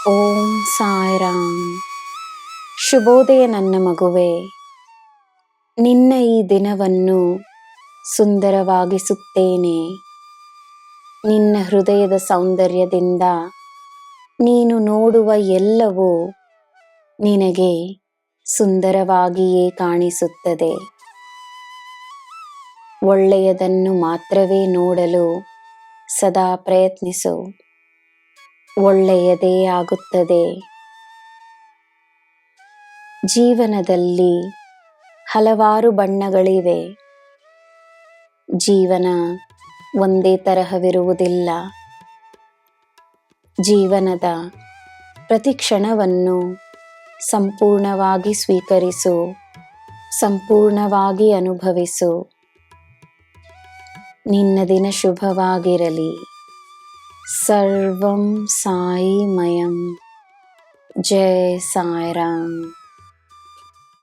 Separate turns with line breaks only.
ಓಂ ಸಾಯಿರಾಮ್. ಶುಭೋದಯ ನನ್ನ ಮಗುವೆ. ನಿನ್ನ ಈ ದಿನವನ್ನು ಸುಂದರವಾಗಿಸುತ್ತೇನೆ. ನಿನ್ನ ಹೃದಯದ ಸೌಂದರ್ಯದಿಂದ ನೀನು ನೋಡುವ ಎಲ್ಲವೂ ನಿನಗೆ ಸುಂದರವಾಗಿಯೇ ಕಾಣಿಸುತ್ತದೆ. ಒಳ್ಳೆಯದನ್ನು ಮಾತ್ರವೇ ನೋಡಲು ಸದಾ ಪ್ರಯತ್ನಿಸು. ಒಳ್ಳೆಯದೇ ಆಗುತ್ತದೆ. ಜೀವನದಲ್ಲಿ ಹಲವಾರು ಬಣ್ಣಗಳಿವೆ. ಜೀವನ ಒಂದೇ ತರಹವಿರುವುದಿಲ್ಲ. ಜೀವನದ ಪ್ರತಿ ಕ್ಷಣವನ್ನು ಸಂಪೂರ್ಣವಾಗಿ ಸ್ವೀಕರಿಸು, ಸಂಪೂರ್ಣವಾಗಿ ಅನುಭವಿಸು. ನಿನ್ನ ದಿನ ಶುಭವಾಗಿರಲಿ. ಸರ್ವಂ ಸಾಯಿಮಯಂ. ಜೈ ಸಾಯಿರಾಮ್.